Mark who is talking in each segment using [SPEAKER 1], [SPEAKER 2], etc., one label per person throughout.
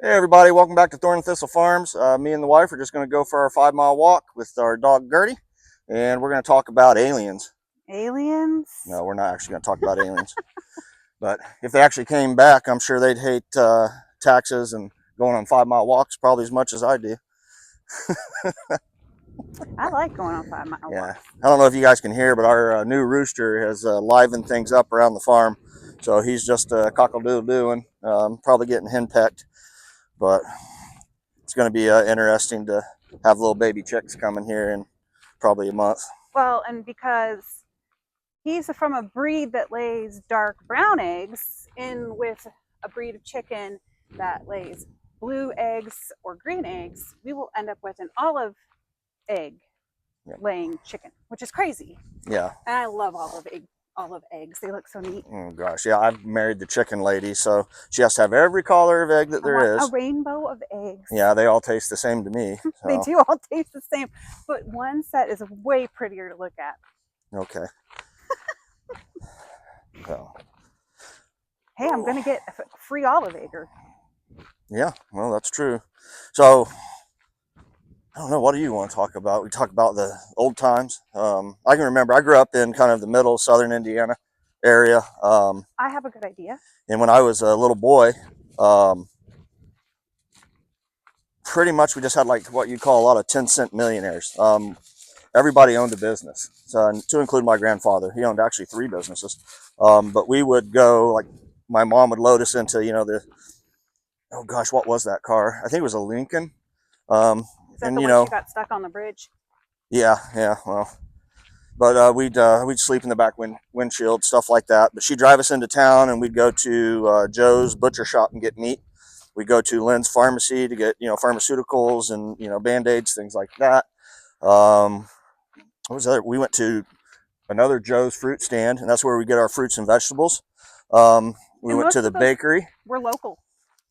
[SPEAKER 1] Hey everybody, welcome back to Thorn and Thistle Farms. Me and the wife are just going to go for our 5 mile walk with our dog Gertie, and we're going to talk about aliens.
[SPEAKER 2] Aliens?
[SPEAKER 1] No, we're not actually going to talk about aliens, but if they actually came back, I'm sure they'd hate taxes and going on 5 mile walks probably as much as I do.
[SPEAKER 2] I like going on 5 mile
[SPEAKER 1] Yeah,
[SPEAKER 2] walks.
[SPEAKER 1] I don't know if you guys can hear, but our new rooster has livened things up around the farm, so he's just cockle-doodle-doing, probably getting henpecked, but it's going to be interesting to have little baby chicks coming here in probably a month.
[SPEAKER 2] Well, and because he's from a breed that lays dark brown eggs in with a breed of chicken that lays blue eggs or green eggs, we will end up with an olive egg
[SPEAKER 1] Yeah.
[SPEAKER 2] laying chicken, which is crazy.
[SPEAKER 1] Yeah.
[SPEAKER 2] And I love olive eggs. They look so neat.
[SPEAKER 1] Oh gosh. Yeah, I've married the chicken lady, so she has to have every color of egg that
[SPEAKER 2] I want
[SPEAKER 1] there
[SPEAKER 2] a
[SPEAKER 1] is.
[SPEAKER 2] rainbow of eggs.
[SPEAKER 1] Yeah, they all taste the same to me.
[SPEAKER 2] They
[SPEAKER 1] So
[SPEAKER 2] do all taste the same, but one set is way prettier to look at.
[SPEAKER 1] okay. So
[SPEAKER 2] Hey, I'm going to get a free olive egg.
[SPEAKER 1] yeah, well that's true. So I don't know. What do you want to talk about? We talk about the old times. I can remember I grew up in kind of the middle southern Indiana area,
[SPEAKER 2] I have a good idea.
[SPEAKER 1] and when I was a little boy, um, pretty much we just had like what you call a lot of 10-cent millionaires. Everybody owned a business, so to include my grandfather. He owned actually 3 businesses. But we would go, like, my mom would load us into, the, oh gosh, what was that car? I think it was a Lincoln. Um,
[SPEAKER 2] Is that
[SPEAKER 1] and
[SPEAKER 2] the one she got stuck on the bridge?
[SPEAKER 1] yeah, well, but we'd sleep in the back windshield, stuff like that. But she'd drive us into town, and we'd go to Joe's butcher shop and get meat. We'd go to Lynn's pharmacy to get pharmaceuticals and band-aids, things like that. What was the other? We went to another Joe's fruit stand, and that's where we get our fruits and vegetables. We
[SPEAKER 2] And
[SPEAKER 1] went to
[SPEAKER 2] most
[SPEAKER 1] the
[SPEAKER 2] of those
[SPEAKER 1] bakery.
[SPEAKER 2] were local,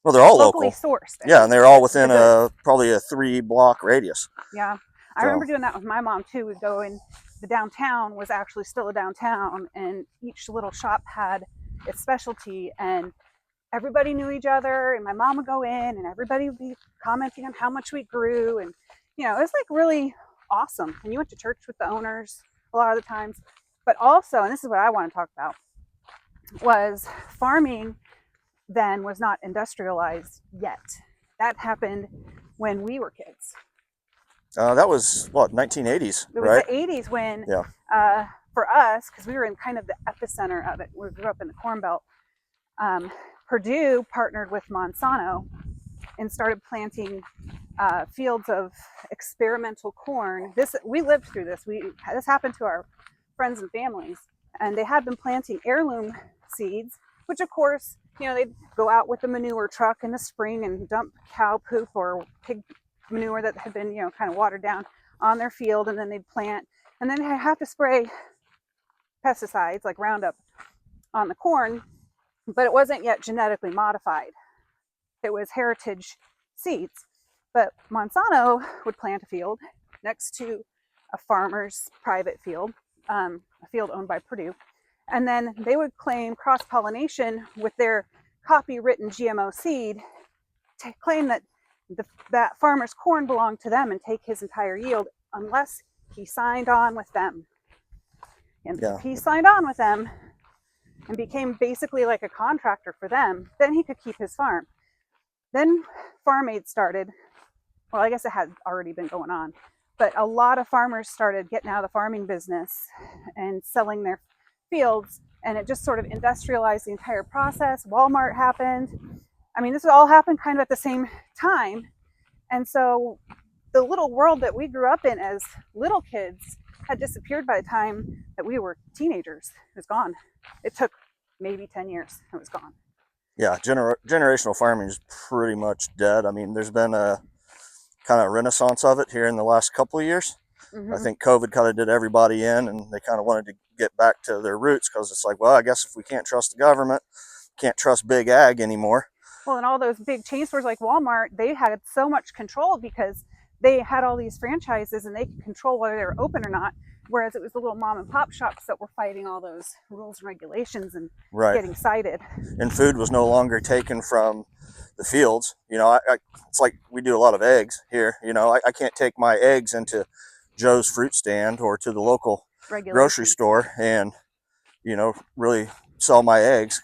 [SPEAKER 1] Well, they're all
[SPEAKER 2] locally
[SPEAKER 1] local.
[SPEAKER 2] sourced.
[SPEAKER 1] Yeah, and they're all within
[SPEAKER 2] The goods.
[SPEAKER 1] probably a 3 block radius.
[SPEAKER 2] Yeah, I
[SPEAKER 1] So
[SPEAKER 2] remember doing that with my mom too. We'd go in. The downtown was actually still a downtown, and each little shop had its specialty, and everybody knew each other. And my mom would go in, and everybody would be commenting on how much we grew, and it was like really awesome. And you went to church with the owners a lot of the times, but also, and this is what I want to talk about, was farming then was not industrialized yet. That happened when we were kids.
[SPEAKER 1] that was what, 1980s,
[SPEAKER 2] It was
[SPEAKER 1] right?
[SPEAKER 2] the 80s when,
[SPEAKER 1] Yeah.
[SPEAKER 2] for us, because we were in kind of the epicenter of it, we grew up in the Corn Belt, Purdue partnered with Monsanto and started planting fields of experimental corn. We lived through this. This happened to our friends and families, and they had been planting heirloom seeds, which of course, they'd go out with the manure truck in the spring and dump cow poop or pig manure that had been, kind of watered down on their field, and then they'd plant, and then they have to spray pesticides like Roundup on the corn, but it wasn't yet genetically modified. It was heritage seeds. But Monsanto would plant a field next to a farmer's private field, a field owned by Purdue, and then they would claim cross pollination with their copywritten GMO seed to claim that that farmer's corn belonged to them and take his entire yield unless he signed on with them. And
[SPEAKER 1] Yeah.
[SPEAKER 2] if he signed on with them and became basically like a contractor for them, then he could keep his farm. Then Farm Aid started. Well, I guess it had already been going on, but a lot of farmers started getting out of the farming business and selling their fields, and it just sort of industrialized the entire process. Walmart happened. I mean, this all happened kind of at the same time. And so the little world that we grew up in as little kids had disappeared by the time that we were teenagers. It was gone. It took maybe 10 years. It was gone.
[SPEAKER 1] Yeah, generational farming is pretty much dead. I mean, there's been a kind of renaissance of it here in the last couple of years. I
[SPEAKER 2] Mm-hmm.
[SPEAKER 1] think COVID kind of did everybody in, and they kind of wanted to get back to their roots because it's like, well, I guess if we can't trust the government, can't trust big ag anymore.
[SPEAKER 2] Well, and all those big chain stores like Walmart, they had so much control because they had all these franchises and they could control whether they were open or not. Whereas it was the little mom and pop shops that were fighting all those rules and regulations and
[SPEAKER 1] Right.
[SPEAKER 2] getting cited.
[SPEAKER 1] And food was no longer taken from the fields. You know, it's like we do a lot of eggs here. You know, I can't take my eggs into Joe's fruit stand or to the local grocery store and, you know, really sell my eggs.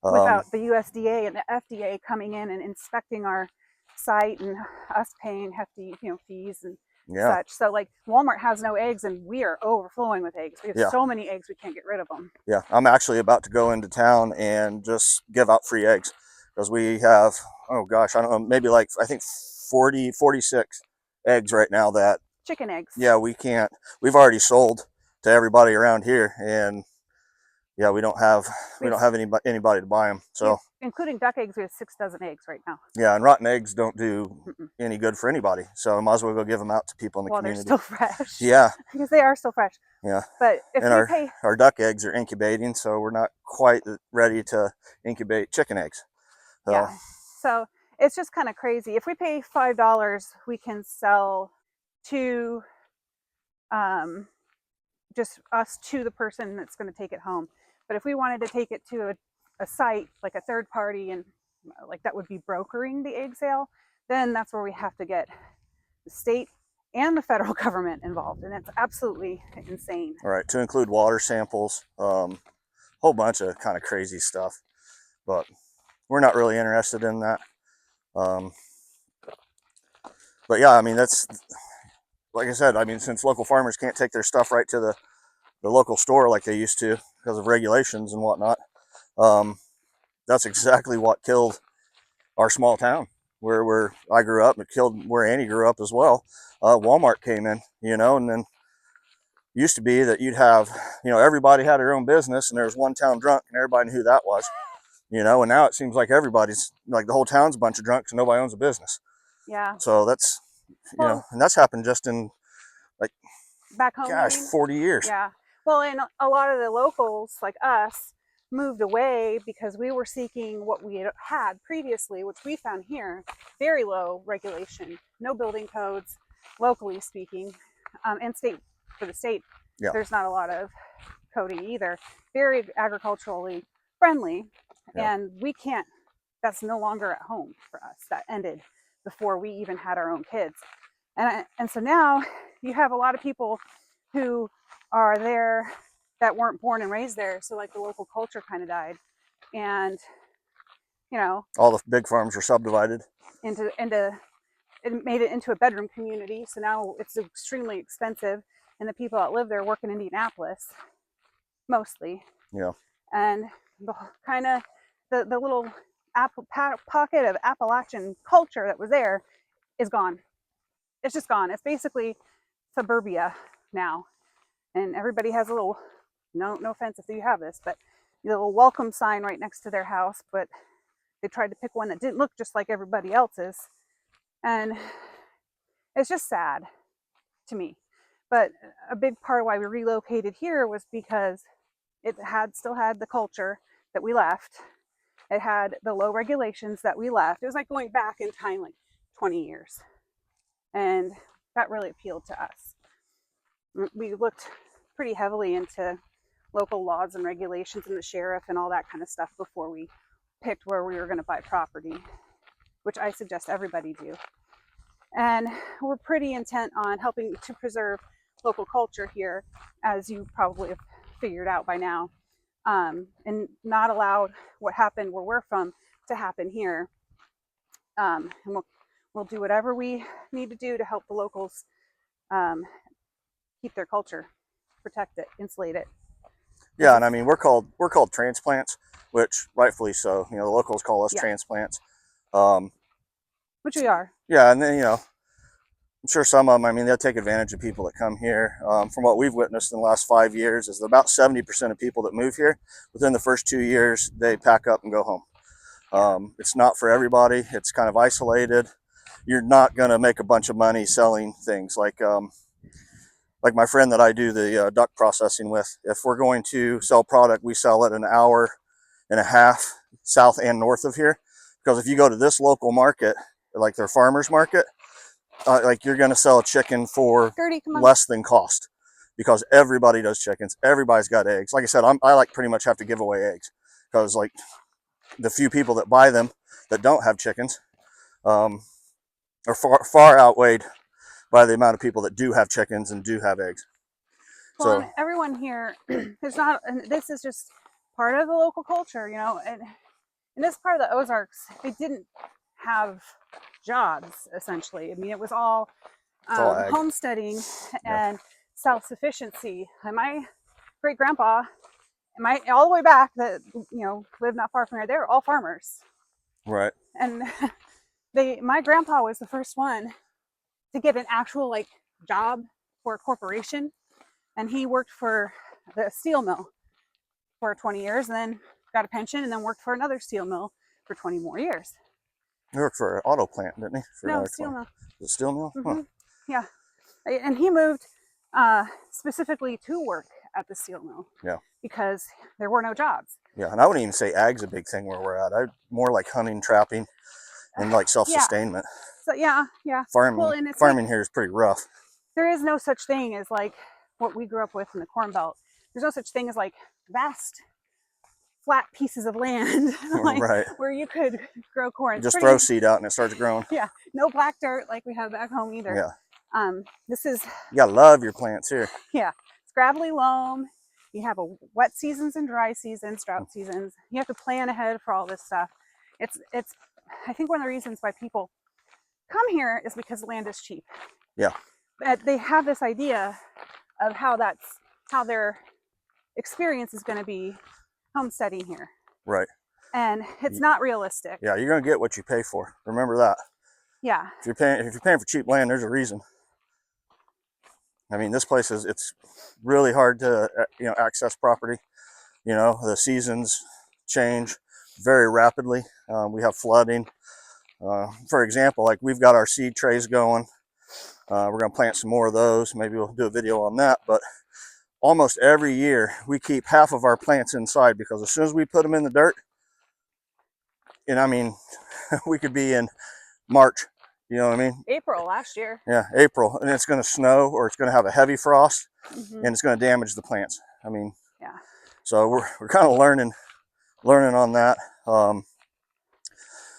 [SPEAKER 2] Without the USDA and the FDA coming in and inspecting our site and us paying hefty, fees and such. So like Walmart has no eggs and we are overflowing with eggs. We have so many eggs we can't get rid of them.
[SPEAKER 1] Yeah, I'm actually about to go into town and just give out free eggs because we have, oh gosh, I don't know, maybe like I think 46 eggs right now that
[SPEAKER 2] chicken eggs.
[SPEAKER 1] Yeah, we've already sold to everybody around here, and yeah, we don't have anybody to buy them. So
[SPEAKER 2] including duck eggs, we have 6 dozen eggs right now.
[SPEAKER 1] Yeah, and rotten eggs don't do any good for anybody. So I might as well go give them out to people in the community.
[SPEAKER 2] They're still fresh.
[SPEAKER 1] Yeah.
[SPEAKER 2] Because they are still fresh.
[SPEAKER 1] Yeah.
[SPEAKER 2] But if
[SPEAKER 1] our duck eggs are incubating, so we're not quite ready to incubate chicken eggs. So.
[SPEAKER 2] Yeah. So it's just kind of crazy. If we pay $5, we can sell to just us to the person that's going to take it home. But if we wanted to take it to a site, like a third party, and like that would be brokering the egg sale, then that's where we have to get the state and the federal government involved. And it's absolutely insane.
[SPEAKER 1] All right, to include water samples, whole bunch of kind of crazy stuff. But we're not really interested in that. But yeah, I mean, that's, like I said, I mean, since local farmers can't take their stuff right to the local store like they used to because of regulations and whatnot, that's exactly what killed our small town where I grew up. It killed where Annie grew up as well. Walmart came in, and then used to be that you'd have, everybody had their own business and there was one town drunk and everybody knew who that was, and now it seems like everybody's, like the whole town's a bunch of drunks and nobody owns a business.
[SPEAKER 2] Yeah.
[SPEAKER 1] So that's, and that's happened just in like,
[SPEAKER 2] back home,
[SPEAKER 1] 40 years.
[SPEAKER 2] Yeah. Well, and a lot of the locals like us moved away because we were seeking what we had previously, which we found here, very low regulation, no building codes, locally speaking, and for the state, there's not a lot of coding either. Very agriculturally friendly, and that's no longer at home for us. That ended before we even had our own kids. And so now you have a lot of people who are there that weren't born and raised there. So like the local culture kind of died. And,
[SPEAKER 1] all the big farms were subdivided.
[SPEAKER 2] It made it into a bedroom community. So now it's extremely expensive. And the people that live there work in Indianapolis, mostly.
[SPEAKER 1] Yeah.
[SPEAKER 2] And the little pocket of Appalachian culture that was there is gone. It's just gone. It's basically suburbia now. And everybody has a little, no offense if you have this, but a little welcome sign right next to their house. But they tried to pick one that didn't look just like everybody else's. And it's just sad to me. But a big part of why we relocated here was because it still had the culture that we left. It had the low regulations that we left. It was like going back in time like 20 years. And that really appealed to us. We looked pretty heavily into local laws and regulations and the sheriff and all that kind of stuff before we picked where we were going to buy property, which I suggest everybody do. And we're pretty intent on helping to preserve local culture here, as you probably have figured out by now, and not allow what happened where we're from to happen here. And we'll do whatever we need to do to help the locals keep their culture, protect it, insulate it.
[SPEAKER 1] Yeah, and I mean we're called transplants, which rightfully so. The locals call us transplants.
[SPEAKER 2] Which we are.
[SPEAKER 1] Yeah, and then I'm sure some of them, I mean, they'll take advantage of people that come here. From what we've witnessed in the last 5 years is that about 70% of people that move here, within the first 2 years, they pack up and go home. It's not for everybody. It's kind of isolated. You're not going to make a bunch of money selling things like my friend that I do the duck processing with. If we're going to sell product, we sell it an hour and a half south and north of here. Because if you go to this local market, like their farmers market, like you're going to sell a chicken for less than cost. because everybody does chickens. Everybody's got eggs. Like I said, I like pretty much have to give away eggs because like the few people that buy them that don't have chickens are far outweighed by the amount of people that do have chickens and do have eggs.
[SPEAKER 2] Well,
[SPEAKER 1] So
[SPEAKER 2] and everyone here is not, and this is just part of the local culture, you know. And in this part of the Ozarks, they didn't have jobs essentially. I mean, it was all
[SPEAKER 1] it's all ag.
[SPEAKER 2] homesteading
[SPEAKER 1] Yeah.
[SPEAKER 2] and self-sufficiency. And my great grandpa, all the way back that lived not far from here, they were all farmers.
[SPEAKER 1] Right.
[SPEAKER 2] And my grandpa was the first one to get an actual like job for a corporation, and he worked for the steel mill for 20 years and then got a pension and then worked for another steel mill for 20 more years.
[SPEAKER 1] He worked for an auto plant, didn't he? For
[SPEAKER 2] No, steel mill.
[SPEAKER 1] The steel mill?
[SPEAKER 2] Mm-hmm.
[SPEAKER 1] Huh.
[SPEAKER 2] Yeah. And he moved specifically to work at the steel mill.
[SPEAKER 1] Yeah.
[SPEAKER 2] Because there were no jobs.
[SPEAKER 1] Yeah, and I wouldn't even say ag's a big thing where we're at. I more like hunting, trapping, and like self-sustainment.
[SPEAKER 2] Yeah. So yeah.
[SPEAKER 1] Farming,
[SPEAKER 2] well, and it's
[SPEAKER 1] farming here is pretty rough.
[SPEAKER 2] There is no such thing as like what we grew up with in the Corn Belt. There's no such thing as like vast flat pieces of land like,
[SPEAKER 1] right.
[SPEAKER 2] where you could grow corn.
[SPEAKER 1] You just throw seed out and it starts growing.
[SPEAKER 2] Yeah, no black dirt like we have back home either.
[SPEAKER 1] Yeah.
[SPEAKER 2] This is,
[SPEAKER 1] you gotta love your plants here.
[SPEAKER 2] Yeah, it's gravelly loam. You have a wet seasons and dry seasons, drought seasons. You have to plan ahead for all this stuff. It's I think one of the reasons why people come here is because land is cheap.
[SPEAKER 1] Yeah.
[SPEAKER 2] But they have this idea of how their experience is going to be homesteading here.
[SPEAKER 1] Right.
[SPEAKER 2] And it's not realistic.
[SPEAKER 1] Yeah, you're gonna get what you pay for. Remember that.
[SPEAKER 2] Yeah.
[SPEAKER 1] If you're paying for cheap land, there's a reason. I mean, this place it's really hard to access property. You know, the seasons change very rapidly. We have flooding. For example, like we've got our seed trays going. We're going to plant some more of those. Maybe we'll do a video on that. But almost every year we keep half of our plants inside because as soon as we put them in the dirt, and I mean, we could be in March. You know what I mean?
[SPEAKER 2] April last year.
[SPEAKER 1] Yeah, April, and it's going to snow or it's going to have a heavy frost, and it's going to damage the plants. I mean,
[SPEAKER 2] yeah.
[SPEAKER 1] So we're kind of learning on that.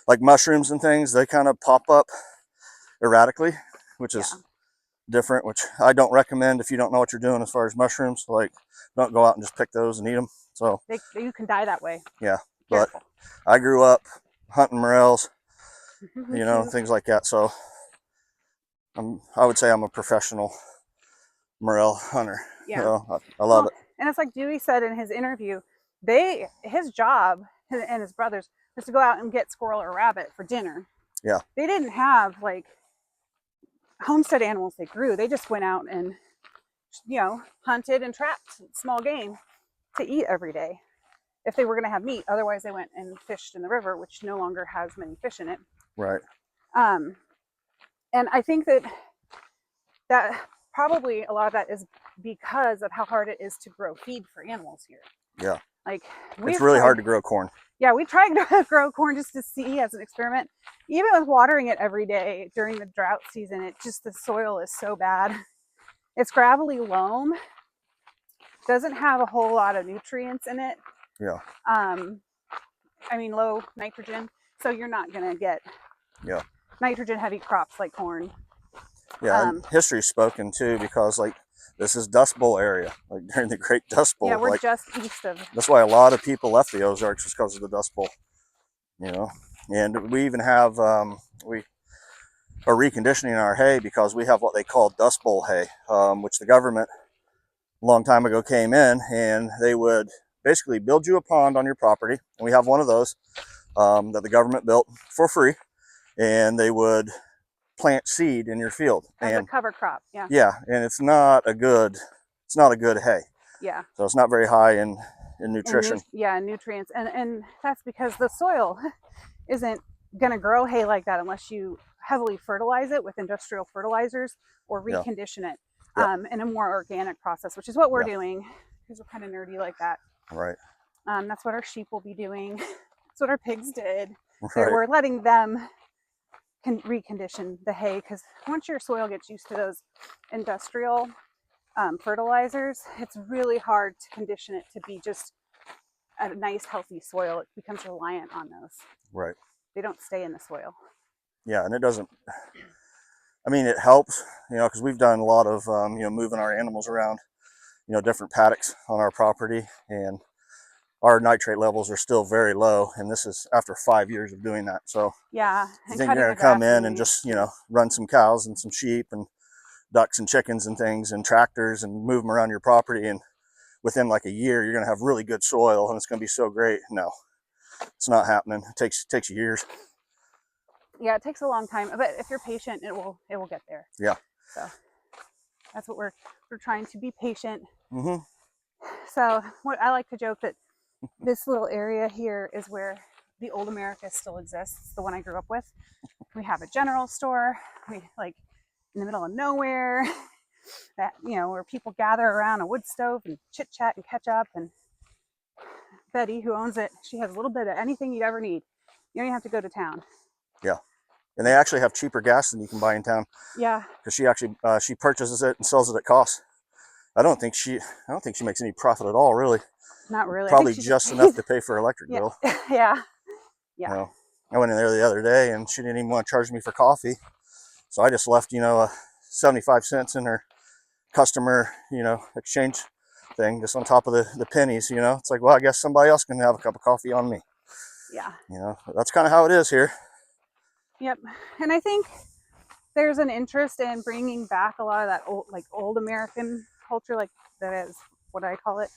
[SPEAKER 1] Like mushrooms and things, they kind of pop up erratically, which is different, which I don't recommend if you don't know what you're doing as far as mushrooms. Like, don't go out and just pick those and eat them. So
[SPEAKER 2] you can die that way.
[SPEAKER 1] Yeah, but I grew up hunting morels. Things like that. So I would say I'm a professional morel hunter.
[SPEAKER 2] Yeah.
[SPEAKER 1] So I love it.
[SPEAKER 2] And it's like Dewey said in his interview, his job and his brothers was to go out and get squirrel or rabbit for dinner.
[SPEAKER 1] Yeah.
[SPEAKER 2] They didn't have like homestead animals they grew. They just went out and hunted and trapped small game to eat every day if they were going to have meat. Otherwise they went and fished in the river, which no longer has many fish in it.
[SPEAKER 1] Right.
[SPEAKER 2] And I think that probably a lot of that is because of how hard it is to grow feed for animals here.
[SPEAKER 1] Yeah.
[SPEAKER 2] Like
[SPEAKER 1] it's really hard to grow corn.
[SPEAKER 2] Yeah, we tried to grow corn just to see as an experiment. Even with watering it every day during the drought season, the soil is so bad. It's gravelly loam. Doesn't have a whole lot of nutrients in it.
[SPEAKER 1] Yeah.
[SPEAKER 2] Low nitrogen. So you're not gonna get nitrogen heavy crops like corn.
[SPEAKER 1] Yeah, history's spoken too, because like this is Dust Bowl area, like during the Great Dust Bowl.
[SPEAKER 2] Yeah, we're just east of.
[SPEAKER 1] That's why a lot of people left the Ozarks, was because of the Dust Bowl. And we even have we are reconditioning our hay because we have what they call Dust Bowl hay, which the government a long time ago came in and they would basically build you a pond on your property, and we have one of those that the government built for free, and they would plant seed in your field
[SPEAKER 2] as a cover crop.
[SPEAKER 1] Yeah, and it's not a good hay.
[SPEAKER 2] Yeah.
[SPEAKER 1] So it's not very high in nutrition.
[SPEAKER 2] Nutrients, and that's because the soil isn't going to grow hay like that unless you heavily fertilize it with industrial fertilizers or recondition it in a more organic process, which is what we're doing, because we're kind of nerdy like that.
[SPEAKER 1] Right.
[SPEAKER 2] That's what our sheep will be doing. That's what our pigs did.
[SPEAKER 1] Right.
[SPEAKER 2] We're letting them recondition the hay, because once your soil gets used to those industrial fertilizers, it's really hard to condition it to be just a nice, healthy soil. It becomes reliant on those.
[SPEAKER 1] Right.
[SPEAKER 2] They don't stay in the soil.
[SPEAKER 1] Yeah, and it doesn't. I mean, it helps, because we've done a lot of, moving our animals around, different paddocks on our property, and our nitrate levels are still very low. And this is after 5 years of doing that. So
[SPEAKER 2] Yeah,
[SPEAKER 1] you
[SPEAKER 2] and
[SPEAKER 1] think
[SPEAKER 2] cutting
[SPEAKER 1] you're
[SPEAKER 2] the
[SPEAKER 1] going to come
[SPEAKER 2] grass
[SPEAKER 1] in and
[SPEAKER 2] anyway.
[SPEAKER 1] just, run some cows and some sheep and ducks and chickens and things and tractors and move them around your property, and within like a year you're going to have really good soil and it's going to be so great. No, it's not happening. It takes years.
[SPEAKER 2] Yeah, it takes a long time, but if you're patient, it will get there.
[SPEAKER 1] Yeah.
[SPEAKER 2] So that's what we're trying to be patient.
[SPEAKER 1] Mm-hmm.
[SPEAKER 2] So what I like to joke that this little area here is where the old America still exists, the one I grew up with. We have a general store. We like in the middle of nowhere. That where people gather around a wood stove and chit chat and catch up. And Betty, who owns it, she has a little bit of anything you'd ever need. You don't even have to go to town.
[SPEAKER 1] Yeah, and they actually have cheaper gas than you can buy in town.
[SPEAKER 2] Yeah,
[SPEAKER 1] because she actually she purchases it and sells it at cost. I don't think she makes any profit at all, really.
[SPEAKER 2] not really.
[SPEAKER 1] Probably
[SPEAKER 2] I think
[SPEAKER 1] just enough to pay for her electric bill.
[SPEAKER 2] Yeah.
[SPEAKER 1] I went in there the other day and she didn't even want to charge me for coffee, so I just left 75 cents in her customer exchange thing, just on top of the pennies. It's like, well, I guess somebody else can have a cup of coffee on me.
[SPEAKER 2] Yeah.
[SPEAKER 1] That's kind of how it is here.
[SPEAKER 2] Yep. And I think there's an interest in bringing back a lot of that old American culture, like that is what I call it.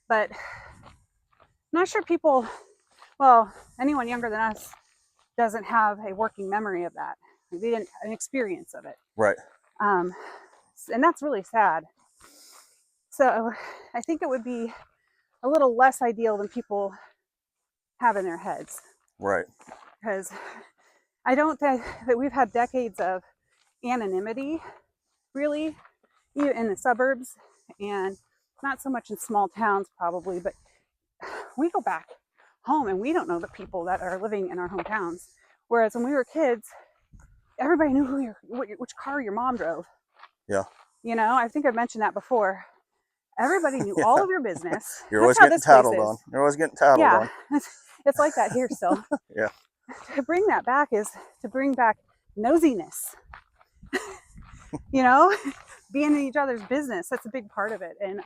[SPEAKER 2] But I'm not sure anyone younger than us doesn't have a working memory of that. They didn't an experience of it.
[SPEAKER 1] Right.
[SPEAKER 2] And that's really sad. So I think it would be a little less ideal than people have in their heads.
[SPEAKER 1] Right.
[SPEAKER 2] Because I don't think that we've had decades of anonymity, really, even in the suburbs, and not so much in small towns probably, but we go back home and we don't know the people that are living in our hometowns. Whereas when we were kids, everybody knew which car your mom drove.
[SPEAKER 1] Yeah.
[SPEAKER 2] I think I've mentioned that before. Everybody knew all of your business.
[SPEAKER 1] You're always getting tattled on. You're always getting tattled on.
[SPEAKER 2] Yeah, it's like that here still.
[SPEAKER 1] Yeah.
[SPEAKER 2] To bring that back is to bring back nosiness. Being in each other's business. That's a big part of it, and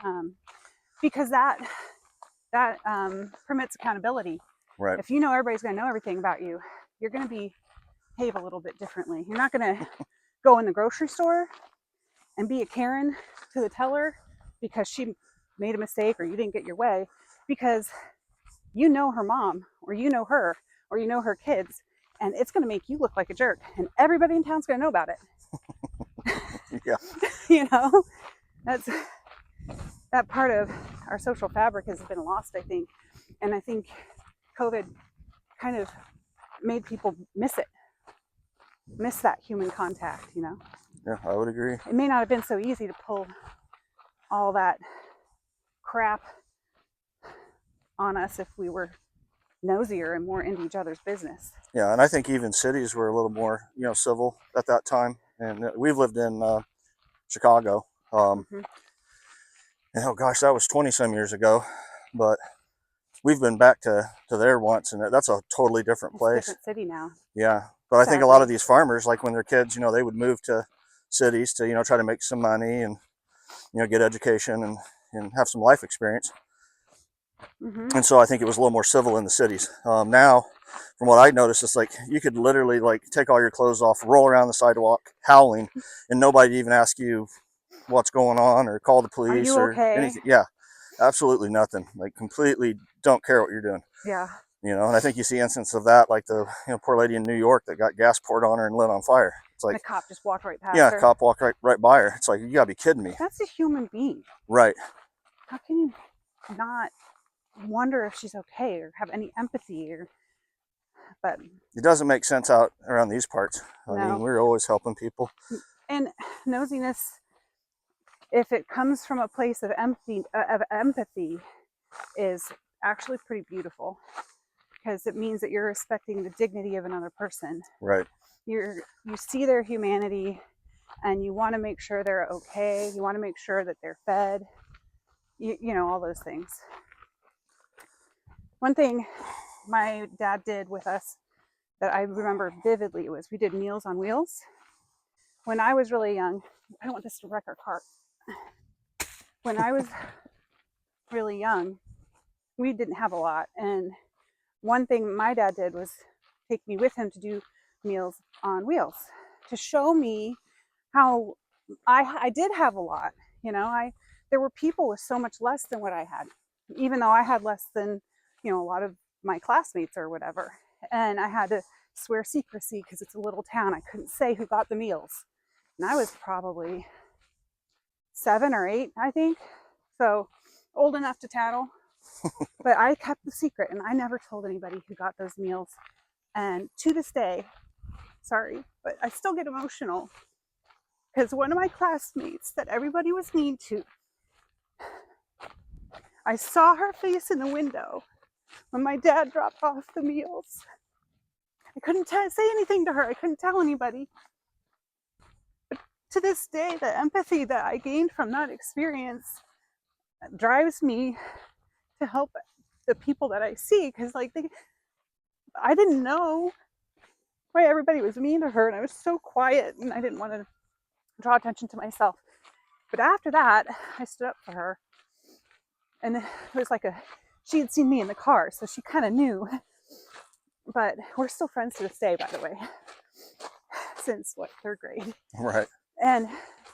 [SPEAKER 2] because that permits accountability.
[SPEAKER 1] Right.
[SPEAKER 2] If you know everybody's going to know everything about you, you're going to behave a little bit differently. You're not going to go in the grocery store and be a Karen to the teller because she made a mistake or you didn't get your way, because you know her mom, or you know her, or you know her kids, and it's going to make you look like a jerk, and everybody in town's going to know about it.
[SPEAKER 1] Yeah.
[SPEAKER 2] That's that part of our social fabric has been lost, I think. And I think COVID kind of made people miss that human contact.
[SPEAKER 1] Yeah, I would agree.
[SPEAKER 2] It may not have been so easy to pull all that crap on us if we were nosier and more into each other's business.
[SPEAKER 1] Yeah, and I think even cities were a little more, civil at that time. And we've lived in Chicago. And oh gosh, that was 20 some years ago. But we've been back to there once, and that's a totally different place.
[SPEAKER 2] It's a different city now.
[SPEAKER 1] Yeah, but I think a lot of these farmers, like when they're kids, they would move to cities to, try to make some money and, get education and have some life experience. And so I think it was a little more civil in the cities. Now, from what I noticed, it's like you could literally take all your clothes off, roll around the sidewalk howling, and nobody even ask you what's going on or call the police or anything. Yeah, absolutely nothing. Completely don't care what you're doing.
[SPEAKER 2] Yeah.
[SPEAKER 1] And I think you see instances of that, like the poor lady in New York that got gas poured on her and lit on fire. It's like
[SPEAKER 2] the cop just walked right past her.
[SPEAKER 1] Yeah, a cop walked right by her. It's like, you gotta be kidding me.
[SPEAKER 2] That's a human being.
[SPEAKER 1] Right.
[SPEAKER 2] How can you not wonder if she's okay or have any empathy? But
[SPEAKER 1] it doesn't make sense out around these parts.
[SPEAKER 2] No.
[SPEAKER 1] I mean, we're always helping people.
[SPEAKER 2] And nosiness, if it comes from a place of empathy, is actually pretty beautiful, because it means that you're respecting the dignity of another person.
[SPEAKER 1] Right.
[SPEAKER 2] You see their humanity, and you want to make sure they're okay. You want to make sure that they're fed, you know, all those things. One thing my dad did with us that I remember vividly was we did Meals on Wheels. When I was really young, I don't want this to wreck our car. When I was really young, we didn't have a lot. And one thing my dad did was take me with him to do Meals on Wheels to show me how I did have a lot. You know, there were people with so much less than what I had, even though I had less than, you know, a lot of my classmates or whatever. And I had to swear secrecy because it's a little town. I couldn't say who got the meals. And I was probably 7 or 8, I think. So old enough to tattle. But I kept the secret and I never told anybody who got those meals. And to this day, sorry, but I still get emotional because one of my classmates that everybody was mean to, I saw her face in the window when my dad dropped off the meals. I couldn't say anything to her. I couldn't tell anybody. But to this day, the empathy that I gained from that experience drives me to help the people that I see, because like I didn't know why everybody was mean to her, and I was so quiet and I didn't want to draw attention to myself. But after that, I stood up for her, and it was like she had seen me in the car, so she kind of knew. But we're still friends to this day, by the way, since 3rd grade.
[SPEAKER 1] Right.
[SPEAKER 2] And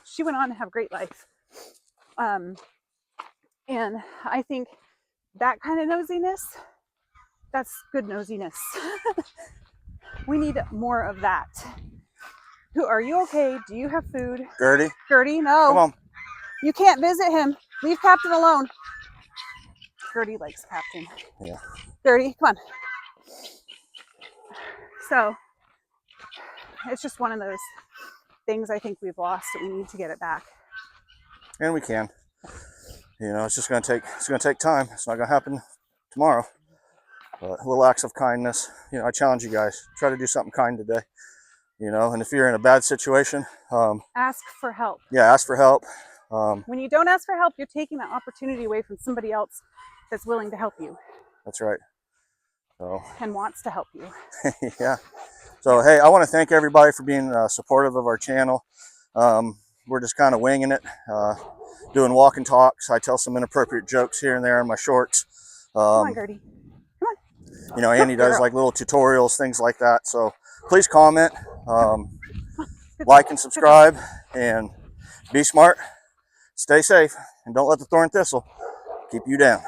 [SPEAKER 2] she went on to have a great life. And I think that kind of nosiness, that's good nosiness. We need more of that. Are you okay? Do you have food?
[SPEAKER 1] Gertie?
[SPEAKER 2] Gertie, no.
[SPEAKER 1] Come on.
[SPEAKER 2] You can't visit him. Leave Captain alone. Gertie likes Captain.
[SPEAKER 1] Yeah.
[SPEAKER 2] Gertie, come on. So it's just one of those things I think we've lost that we need to get it back.
[SPEAKER 1] And we can. You know, it's going to take time. It's not going to happen tomorrow. But little acts of kindness. You know, I challenge you guys. Try to do something kind today. You know, and if you're in a bad situation,
[SPEAKER 2] ask for help.
[SPEAKER 1] Yeah, ask for help.
[SPEAKER 2] When you don't ask for help, you're taking that opportunity away from somebody else that's willing to help you.
[SPEAKER 1] That's right. So. And
[SPEAKER 2] wants to help you.
[SPEAKER 1] Yeah. So, hey, I want to thank everybody for being supportive of our channel. We're just kind of winging it, doing walk and talks. I tell some inappropriate jokes here and there in my shorts.
[SPEAKER 2] Come on, Gertie. Come on.
[SPEAKER 1] You know, Andy does like little tutorials, things like that. So please comment, like and subscribe, and be smart, stay safe, and don't let the thorn thistle keep you down.